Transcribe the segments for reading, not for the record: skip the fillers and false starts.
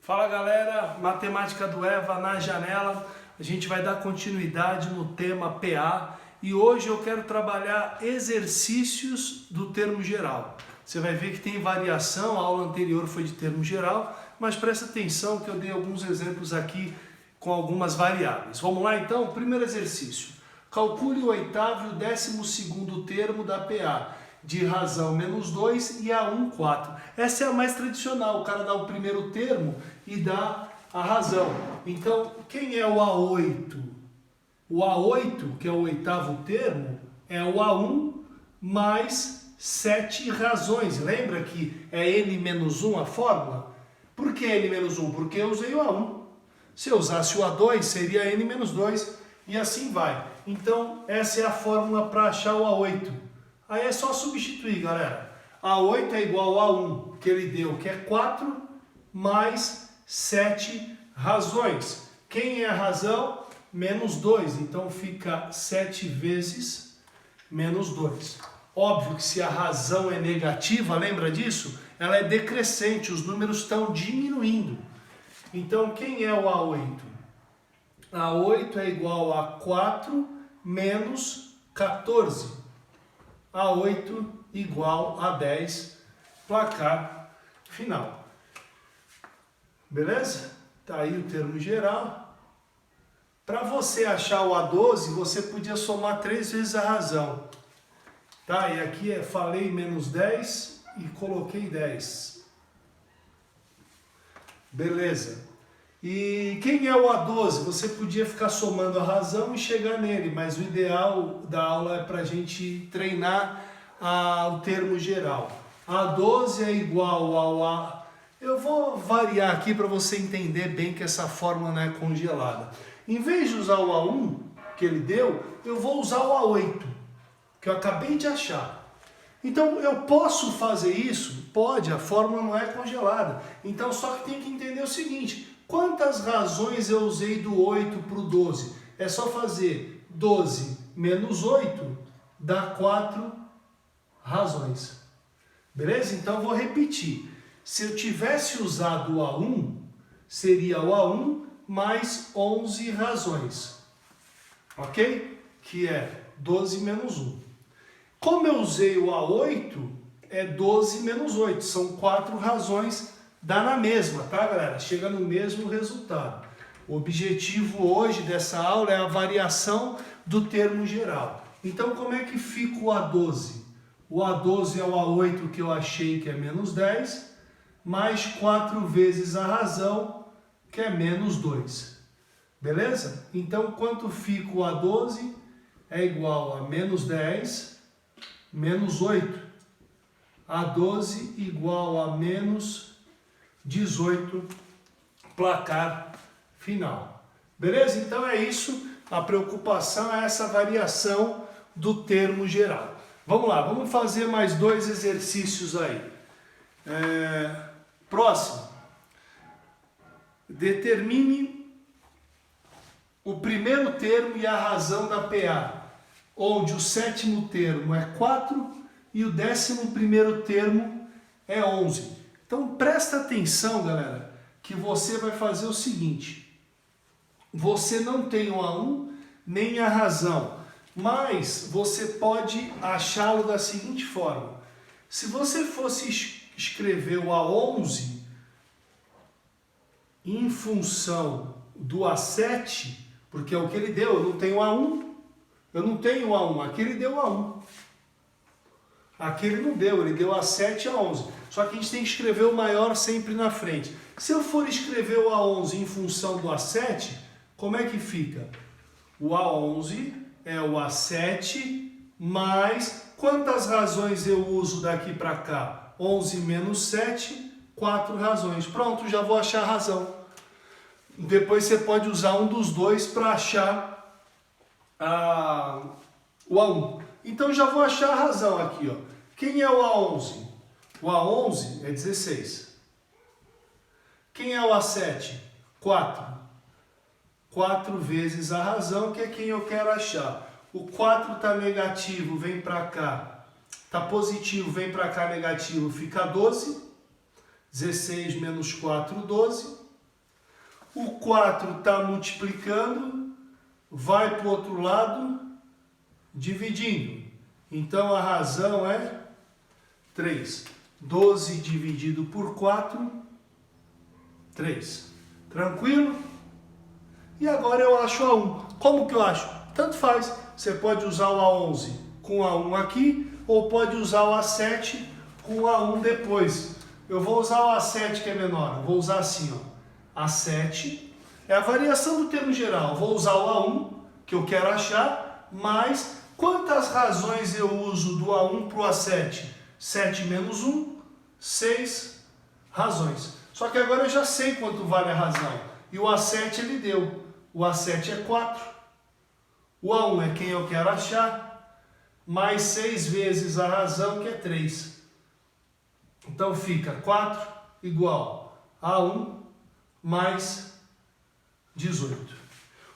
Fala galera, Matemática do EVA na janela. A gente vai dar continuidade no tema PA e hoje eu quero trabalhar exercícios do termo geral. Você vai ver que tem variação, a aula anterior foi de termo geral, mas presta atenção que eu dei alguns exemplos aqui com algumas variáveis. Vamos lá então? Primeiro exercício. Calcule o oitavo e o 12º termo da PA. De razão menos 2 e A1, 4. Essa é a mais tradicional, o cara dá o primeiro termo e dá a razão. Então, quem é o A8? O A8, que é o oitavo termo, é o A1 mais 7 razões. Lembra que é N menos 1 a fórmula? Por que N menos 1? Porque eu usei o A1. Se eu usasse o A2, seria N menos 2 e assim vai. Então, essa é a fórmula para achar o A8. Aí é só substituir, galera. A8 é igual a 1, que ele deu, que é 4, mais 7 razões. Quem é a razão? Menos 2. Então fica 7 vezes menos 2. Óbvio que se a razão é negativa, lembra disso? Ela é decrescente, os números estão diminuindo. Então quem é o A8? A8 é igual a 4 menos 14. A8 igual a 10, placar final. Beleza? Tá aí o termo geral. Para você achar o A12, você podia somar 3 vezes a razão. Tá? E aqui falei menos 10 e coloquei 10. Beleza. E quem é o A12? Você podia ficar somando a razão e chegar nele, mas o ideal da aula é para a gente treinar o termo geral. A12 é igual ao A... Eu vou variar aqui para você entender bem que essa fórmula não é congelada. Em vez de usar o A1 que ele deu, eu vou usar o A8, que eu acabei de achar. Então eu posso fazer isso? Pode, a fórmula não é congelada. Então só que tem que entender o seguinte... Quantas razões eu usei do 8 para o 12? É só fazer 12 menos 8 dá 4 razões. Beleza? Então eu vou repetir. Se eu tivesse usado o A1, seria o A1 mais 11 razões. Ok? Que é 12 menos 1. Como eu usei o A8, é 12 menos 8. São 4 razões. Dá na mesma, tá, galera? Chega no mesmo resultado. O objetivo hoje dessa aula é a variação do termo geral. Então, como é que fica o A12? O A12 é o A8 que eu achei que é menos 10, mais 4 vezes a razão, que é menos 2. Beleza? Então, quanto fica o A12? É igual a menos 10, menos 8. A12 igual a menos 18, placar final. Beleza? Então é isso. A preocupação é essa variação do termo geral. Vamos lá, vamos fazer mais 2 exercícios aí. Próximo. Determine o primeiro termo e a razão da PA, onde o 7º termo é 4 e o 11º termo é 11. Então presta atenção, galera, que você vai fazer o seguinte. Você não tem o A1 nem a razão, mas você pode achá-lo da seguinte forma. Se você fosse escrever o A11 em função do A7, porque é o que ele deu, eu não tenho A1, eu não tenho A1, aqui ele deu A1. Aqui ele não deu, ele deu A7 e A11. Só que a gente tem que escrever o maior sempre na frente. Se eu for escrever o A11 em função do A7, como é que fica? O A11 é o A7 mais... Quantas razões eu uso daqui para cá? 11 menos 7, 4 razões. Pronto, já vou achar a razão. Depois você pode usar um dos dois para achar o A1. Então já vou achar a razão aqui, ó. Quem é o A11? O A11 é 16. Quem é o A7? 4. 4 vezes a razão, que é quem eu quero achar. O 4 está negativo, vem para cá. Está positivo, vem para cá negativo, fica 12. 16 menos 4, 12. O 4 está multiplicando, vai para o outro lado, dividindo. Então a razão é 3. 12 dividido por 4, 3. Tranquilo? E agora eu acho a 1. Como que eu acho? Tanto faz. Você pode usar o A11 com a 1 aqui, ou pode usar o A7 com o A1 depois. Eu vou usar o A7 que é menor. Eu vou usar assim, ó. A7 é a variação do termo geral. Eu vou usar o A1, que eu quero achar, mais quantas razões eu uso do A1 para o A7? 7 menos 1, 6 razões. Só que agora eu já sei quanto vale a razão. E o A7 ele deu. O A7 é 4. O A1 é quem eu quero achar. Mais 6 vezes a razão, que é 3. Então fica 4 igual a 1 mais 18.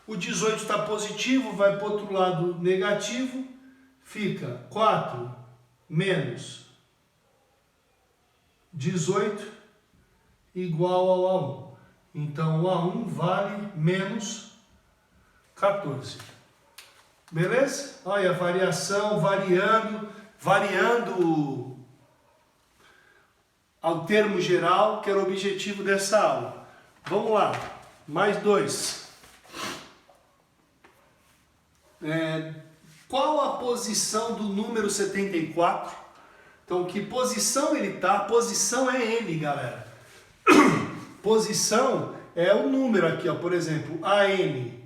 O 18 está positivo, vai para o outro lado negativo. Fica 4 menos 18 igual ao A1. Então o A1 vale menos 14. Beleza? Olha a variação, variando ao termo geral, que era o objetivo dessa aula. Vamos lá, mais 2. Qual a posição do número 74? Então, que posição ele está? A posição é N, galera. Posição é o número aqui, ó. Por exemplo, AN.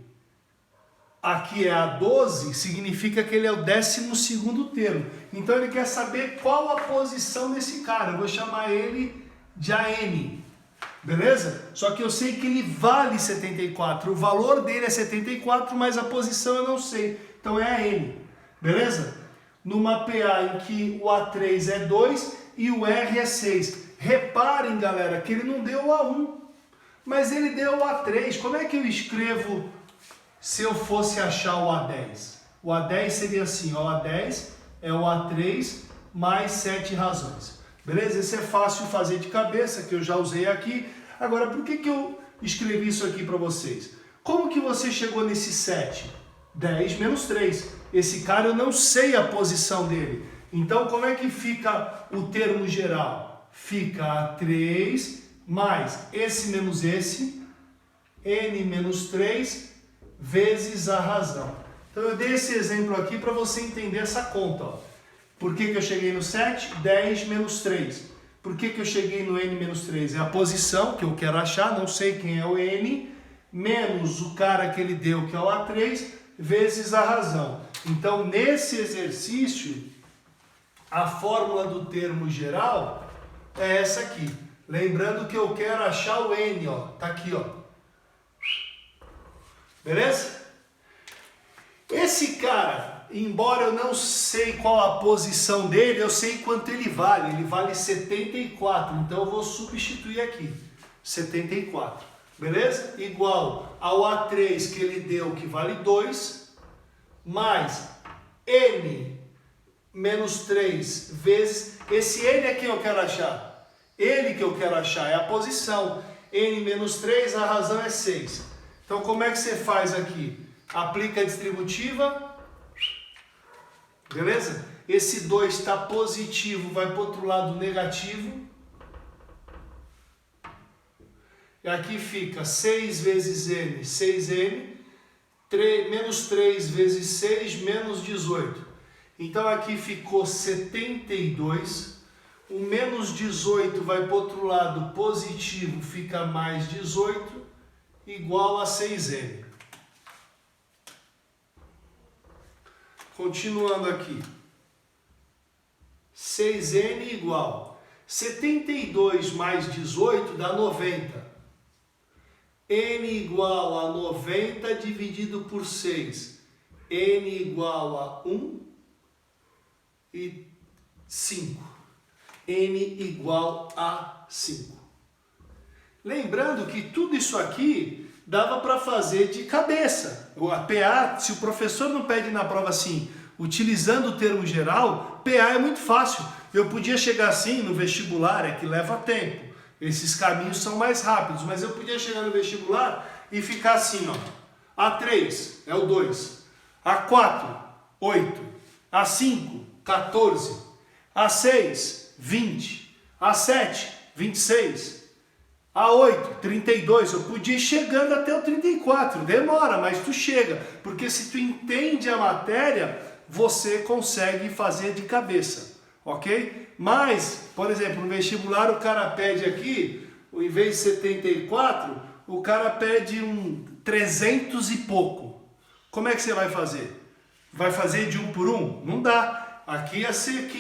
Aqui é a 12, significa que ele é o 12º termo. Então ele quer saber qual a posição desse cara. Eu vou chamar ele de AN. Beleza? Só que eu sei que ele vale 74. O valor dele é 74, mas a posição eu não sei. Então é AN. Beleza? Numa PA em que o A3 é 2 e o R é 6. Reparem, galera, que ele não deu o A1, mas ele deu o A3. Como é que eu escrevo se eu fosse achar o A10? O A10 seria assim, ó, o A10 é o A3 mais 7 razões. Beleza? Esse é fácil fazer de cabeça, que eu já usei aqui. Agora, por que eu escrevi isso aqui para vocês? Como que você chegou nesse 7? 10 menos 3. Esse cara eu não sei a posição dele. Então, como é que fica o termo geral? Fica A3 mais esse menos esse, N menos 3, vezes a razão. Então eu dei esse exemplo aqui para você entender essa conta. Ó. Por que eu cheguei no 7? 10 menos 3. Por que eu cheguei no N menos 3? É a posição que eu quero achar, não sei quem é o N, menos o cara que ele deu, que é o A3, vezes a razão. Então nesse exercício, a fórmula do termo geral é essa aqui. Lembrando que eu quero achar o N, ó. Tá aqui, ó. Beleza? Esse cara, embora eu não sei qual a posição dele, eu sei quanto ele vale. Ele vale 74, então eu vou substituir aqui. 74, beleza? Igual ao A3 que ele deu, que vale 2, mais N menos 3 vezes... Esse N é quem eu quero achar. Ele que eu quero achar é a posição. N menos 3, a razão é 6. Então, como é que você faz aqui? Aplica a distributiva. Beleza? Esse 2 está positivo, vai para o outro lado negativo. E aqui fica 6 vezes N, 6N. Menos 3 vezes 6, menos 18. Então, aqui ficou 72. O menos 18 vai para o outro lado positivo, fica mais 18. Igual a 6N. Continuando aqui. 6N igual. 72 mais 18 dá 90. N igual a 90 dividido por 6. N igual a 1 e 5. N igual a 5. Lembrando que tudo isso aqui dava para fazer de cabeça. A PA, se o professor não pede na prova assim, utilizando o termo geral, PA é muito fácil. Eu podia chegar assim no vestibular, é que leva tempo. Esses caminhos são mais rápidos, mas eu podia chegar no vestibular e ficar assim, ó. A3 é o 2, A4, 8, A5, 14, A6, 20, A7, 26, A8, 32. Eu podia ir chegando até o 34, demora, mas tu chega, porque se tu entende a matéria, você consegue fazer de cabeça, ok? Mas, por exemplo, no vestibular o cara pede aqui, em vez de 74, o cara pede um 300 e pouco. Como é que você vai fazer? Vai fazer de 1 por 1? Não dá. Aqui ia ser,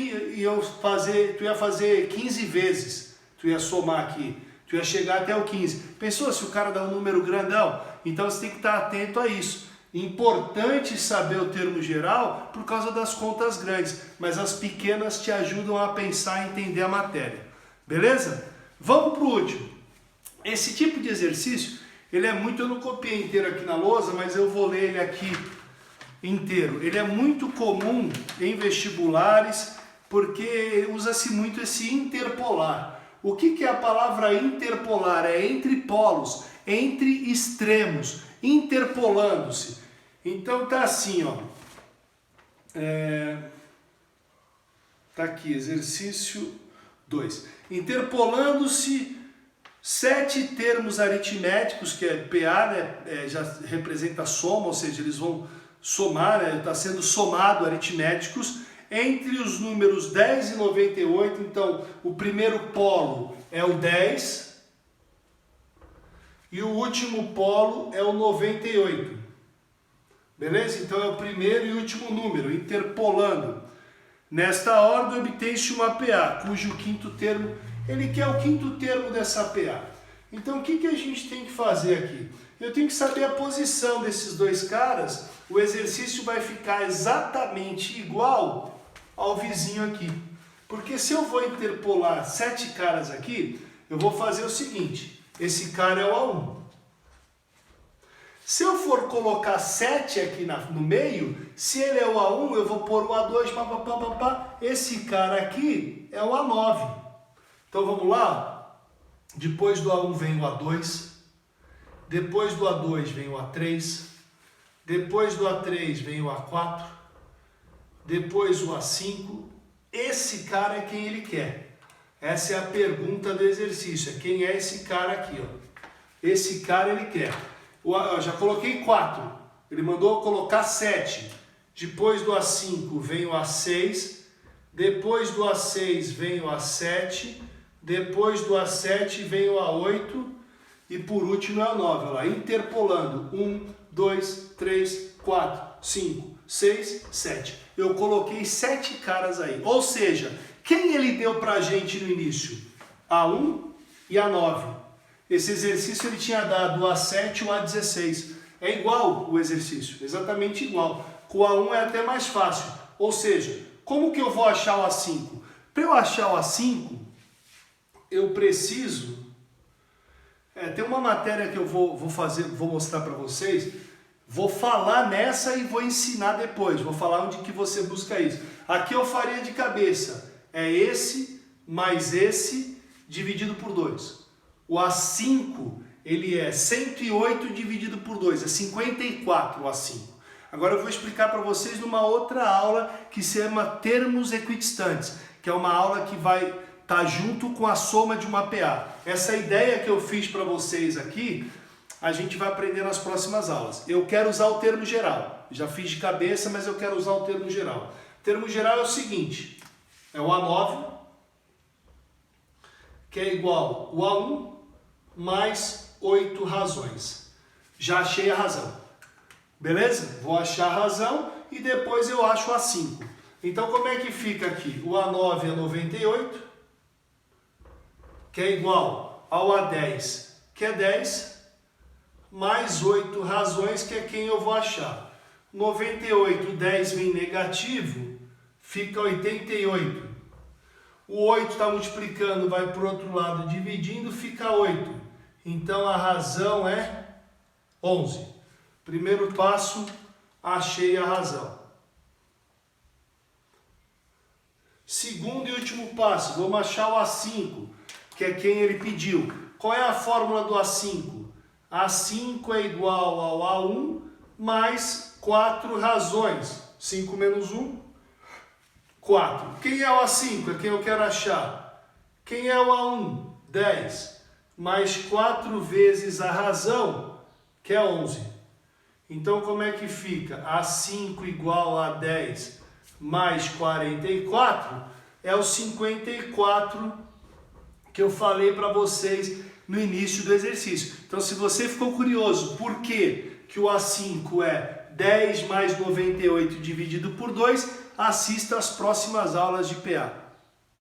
tu ia fazer 15 vezes, tu ia somar aqui, tu ia chegar até o 15. Pensou se o cara dá um número grandão? Então você tem que estar atento a isso. Importante saber o termo geral por causa das contas grandes, mas as pequenas te ajudam a pensar e entender a matéria. Beleza? Vamos para o último. Esse tipo de exercício, ele é muito, eu não copiei inteiro aqui na lousa, mas eu vou ler ele aqui inteiro. Ele é muito comum em vestibulares porque usa-se muito esse interpolar. O que é a palavra interpolar? É entre polos, entre extremos, interpolando-se. Então tá assim, ó. Tá aqui, exercício 2. Interpolando-se 7 termos aritméticos, que é PA, né? Já representa a soma, ou seja, eles vão somar, né? Está sendo somado aritméticos entre os números 10 e 98. Então, o primeiro polo é o 10 e o último polo é o 98. Beleza? Então é o primeiro e último número, interpolando. Nesta ordem obtém-se uma PA, cujo quinto termo, ele quer o quinto termo dessa PA. Então o que a gente tem que fazer aqui? Eu tenho que saber a posição desses dois caras, o exercício vai ficar exatamente igual ao vizinho aqui. Porque se eu vou interpolar 7 caras aqui, eu vou fazer o seguinte, esse cara é o A1. Se eu for colocar 7 aqui no meio, se ele é o A1, eu vou pôr o A2, esse cara aqui é o A9. Então vamos lá? Depois do A1 vem o A2, depois do A2 vem o A3, depois do A3 vem o A4, depois o A5. Esse cara é quem ele quer. Essa é a pergunta do exercício, é quem é esse cara aqui, ó. Esse cara ele quer. Eu já coloquei 4, ele mandou colocar 7, depois do A5 vem o A6, depois do A6 vem o A7, depois do A7 vem o A8 e por último é o 9, olha lá, interpolando, 1, 2, 3, 4, 5, 6, 7. Eu coloquei 7 caras aí, ou seja, quem ele deu pra gente no início? A1 e A9. Esse exercício ele tinha dado o A7 e o A16. É igual o exercício, exatamente igual. Com o A1 é até mais fácil. Ou seja, como que eu vou achar o A5? Para eu achar o A5, eu preciso... tem uma matéria que eu vou mostrar para vocês. Vou falar nessa e vou ensinar depois. Vou falar onde que você busca isso. Aqui eu faria de cabeça. É esse mais esse dividido por 2. O A5, ele é 108 dividido por 2, é 54 o A5. Agora eu vou explicar para vocês numa outra aula que se chama termos equidistantes, que é uma aula que vai estar junto com a soma de uma PA. Essa ideia que eu fiz para vocês aqui, a gente vai aprender nas próximas aulas. Eu quero usar o termo geral. Já fiz de cabeça, mas eu quero usar o termo geral. O termo geral é o seguinte, é o A9, que é igual ao A1, mais 8 razões. Já achei a razão. Beleza? Vou achar a razão e depois eu acho o A5. Então como é que fica aqui? O A9 é 98, que é igual ao A10, que é 10, mais 8 razões, que é quem eu vou achar. 98, 10 vem negativo, fica 88. O 8 está multiplicando, vai para o outro lado, dividindo, fica 8. Então a razão é 11. Primeiro passo, achei a razão. Segundo e último passo, vamos achar o A5. que é quem ele pediu. Qual é a fórmula do A5? A5 é igual ao A1 mais 4 razões. 5 menos 1, 4. Quem é o A5? É quem eu quero achar. Quem é o A1? 10. Mais 4 vezes a razão, que é 11. Então, como é que fica? A5 igual a 10 mais 44 é o 54 que eu falei para vocês no início do exercício. Então, se você ficou curioso por que o A5 é 10 mais 98 dividido por 2, assista às próximas aulas de PA.